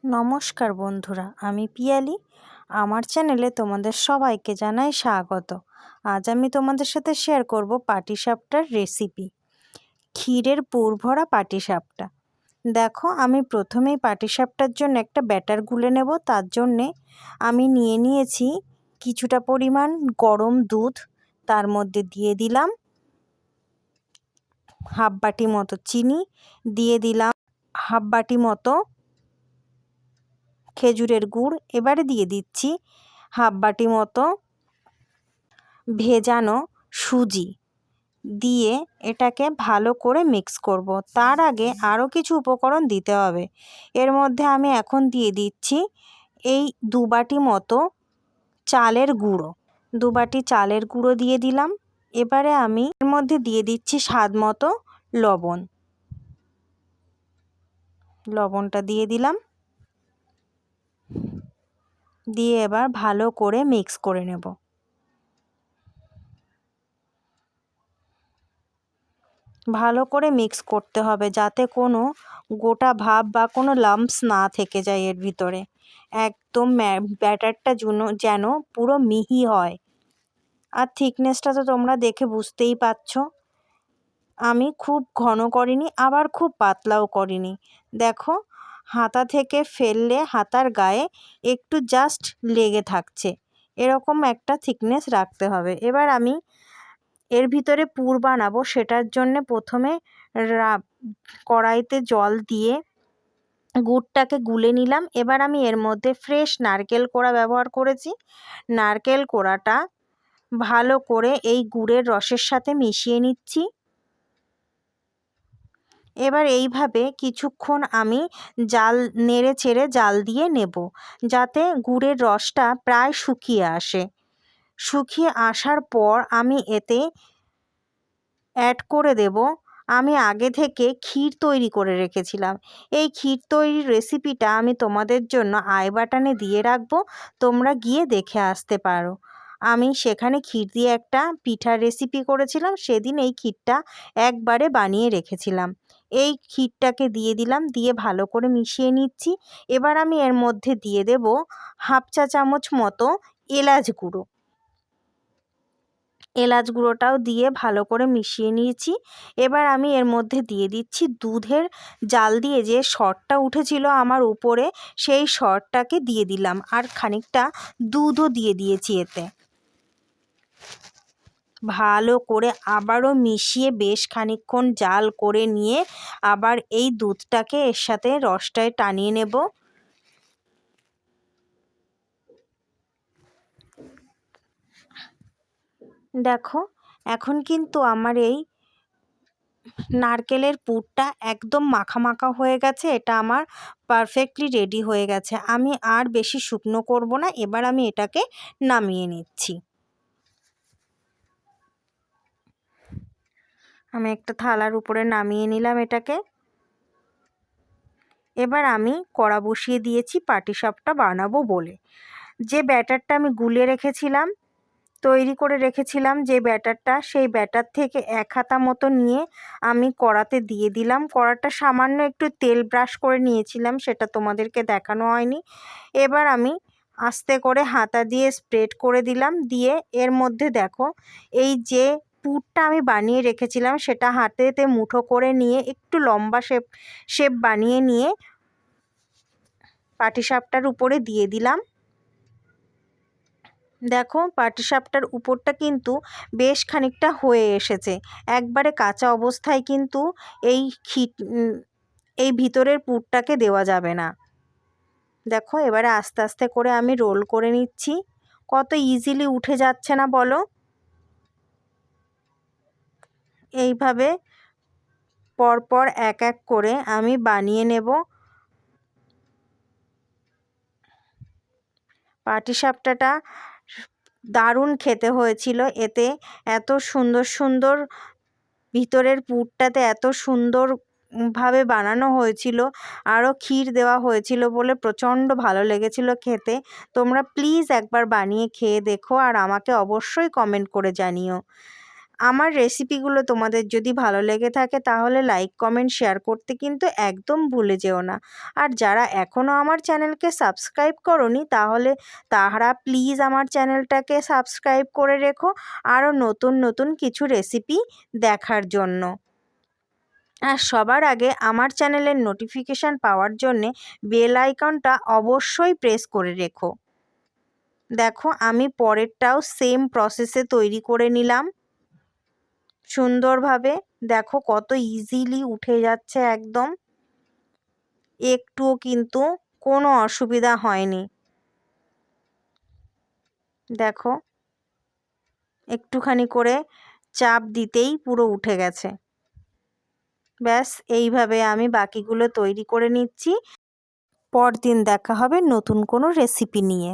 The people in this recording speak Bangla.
নমস্কার বন্ধুরা, আমি পিয়ালি। আমার চ্যানেলে তোমাদের সবাইকে জানাই স্বাগত। আজ আমি তোমাদের সাথে শেয়ার করব পাটিসাপটার রেসিপি, ক্ষীরের পুর ভরা পাটিসাপটা। দেখো, আমি প্রথমেই পাটিসাপটার জন্য একটা ব্যাটার গুলে নেব। তার জন্যে আমি নিয়েছি কিছুটা পরিমাণ গরম দুধ। তার মধ্যে দিয়ে দিলাম হাফ বাটি মতো চিনি, দিয়ে দিলাম হাফ বাটি মতো খেজুরের গুড়। এবারে দিয়ে দিচ্ছি হাফ বাটি মতো ভেজানো সুজি, দিয়ে এটাকে ভালো করে মিক্স করব। তার আগে আরও কিছু উপকরণ দিতে হবে। এর মধ্যে আমি এখন দিয়ে দিচ্ছি এই 2 বাটি মতো চালের গুঁড়ো। 2 বাটি চালের গুঁড়ো দিয়ে দিলাম। এবারে আমি এর মধ্যে দিয়ে দিচ্ছি স্বাদ মতো লবণ। লবণটা দিয়ে দিলাম, দিয়ে এবার ভালো করে মিক্স করে নেব। ভালো করে মিক্স করতে হবে যাতে কোনো গোটা ভাব বা কোনো লাম্পস না থেকে যায় এর ভিতরে। একদম ব্যাটারটা যেন পুরো মিহি হয়। আর থিকনেসটা তো তোমরা দেখে বুঝতেই পারছো। আমি খুব ঘন করিনি, আবার খুব পাতলাও করিনি। দেখো, হাতা থেকে ফেললে হাতার গায়ে একটু জাস্ট লেগে থাকছে, এরকম একটা থিকনেস রাখতে হবে। এবার আমি এর ভিতরে পুর বানাবো, সেটার জন্যে প্রথমে কড়াইতে জল দিয়ে গুড়টাকে গুলে নিলাম। এবার আমি এর মধ্যে ফ্রেশ নারকেল কোড়া ব্যবহার করেছি। নারকেল কোড়াটা ভালো করে এই গুড়ের রসের সাথে মিশিয়ে নিচ্ছি। এবার এইভাবে কিছুক্ষণ আমি নেড়ে চেড়ে জাল দিয়ে নেব, যাতে গুড়ের রসটা প্রায় শুকিয়ে আসে। শুকিয়ে আসার পর আমি এতে অ্যাড করে দেব আমি আগে থেকে ক্ষীর তৈরি করে রেখেছিলাম। এই ক্ষীর তৈরির রেসিপিটা আমি তোমাদের জন্য আই বাটনে দিয়ে রাখবো, তোমরা গিয়ে দেখে আসতে পারো। আমি সেখানে ক্ষীর দিয়ে একটা পিঠার রেসিপি করেছিলাম, সেদিন এই ক্ষীরটা একবারে বানিয়ে রেখেছিলাম। এই ক্ষীরটাকে দিয়ে দিলাম, দিয়ে ভালো করে মিশিয়ে নিচ্ছি। এবার আমি এর মধ্যে দিয়ে দেব হাফ চা চামচ মতো এলাচ গুঁড়ো। এলাচ গুঁড়োটাও দিয়ে ভালো করে মিশিয়ে নিয়েছি। এবার আমি এর মধ্যে দিয়ে দিচ্ছি দুধের জাল দিয়ে যে সরটা উঠেছিল আমার উপরে, সেই সরটাকে দিয়ে দিলাম, আর খানিকটা দুধও দিয়ে দিয়েছি এতে। ভালো করে আবারও মিশিয়ে বেশ খানিকক্ষণ জাল করে নিয়ে আবার এই দুধটাকে এর সাথে রসটায় টানিয়ে নেব। দেখো, এখন কিন্তু আমার এই নারকেলের পুরটা একদম মাখা মাখা হয়ে গেছে। এটা আমার পারফেক্টলি রেডি হয়ে গেছে। আমি আর বেশি শুকনো করব না। এবার আমি এটাকে নামিয়ে নিচ্ছি। আমি একটা থালার উপরে নামিয়ে নিলাম এটাকে। এবার আমি কড়া বসিয়ে দিয়েছি পাটিসাপটা বানাবো বলে। যে ব্যাটারটা আমি গুলে রেখেছিলাম, তৈরি করে রেখেছিলাম যে ব্যাটারটা, সেই ব্যাটার থেকে 1 হাতা মতো নিয়ে আমি কড়াতে দিয়ে দিলাম। কড়াটা সামান্য একটু তেল ব্রাশ করে নিয়েছিলাম, সেটা তোমাদেরকে দেখানো হয়নি। এবার আমি আস্তে করে হাতা দিয়ে স্প্রেড করে দিলাম, দিয়ে এর মধ্যে দেখো এই যে পুরটা আমি বানিয়ে রেখেছিলাম সেটা হাতেতে মুঠো করে নিয়ে একটু লম্বা শেপ বানিয়ে নিয়ে পাটিসাপটার উপরে দিয়ে দিলাম। দেখো, পাটিসাপটার উপরটা কিন্তু বেশ খানিকটা হয়ে এসেছে। একবারে কাঁচা অবস্থায় কিন্তু এই ভিতরের পুরটাকে দেওয়া যাবে না। দেখো, এবারে আস্তে আস্তে করে আমি রোল করে নিচ্ছি। কত ইজিলি উঠে যাচ্ছে না বলো? এইভাবে পরপর এক এক করে আমি বানিয়ে নেব। পাটিসাপটাটা দারুণ খেতে হয়েছিল। এতে এত সুন্দর সুন্দর ভিতরের পুরটাতে এত সুন্দরভাবে বানানো হয়েছিল, আরও ক্ষীর দেওয়া হয়েছিল বলে প্রচণ্ড ভালো লেগেছিল খেতে। তোমরা প্লিজ একবার বানিয়ে খেয়ে দেখো, আর আমাকে অবশ্যই কমেন্ট করে জানিও। আমার রেসিপিগুলো তোমাদের যদি ভালো লেগে থাকে তাহলে লাইক কমেন্ট শেয়ার করতে কিন্তু একদম ভুলে যেও না। আর যারা এখনও আমার চ্যানেলকে সাবস্ক্রাইব করোনি তাহলে তারা প্লিজ আমার চ্যানেলটাকে সাবস্ক্রাইব করে রেখো আরও নতুন নতুন কিছু রেসিপি দেখার জন্য। আর সবার আগে আমার চ্যানেলের নোটিফিকেশান পাওয়ার জন্যে বেল আইকনটা অবশ্যই প্রেস করে রেখো। দেখো আমি পরেরটাও সেম প্রসেসে তৈরি করে নিলাম সুন্দরভাবে। দেখো কত ইজিলি উঠে যাচ্ছে একদম, একটুও কিন্তু কোনো অসুবিধা হয়নি। দেখো একটুখানি করে চাপ দিতেই পুরো উঠে গেছে। ব্যাস এইভাবে আমি বাকিগুলো তৈরি করে নিচ্ছি। পরদিন দেখা হবে নতুন কোনো রেসিপি নিয়ে।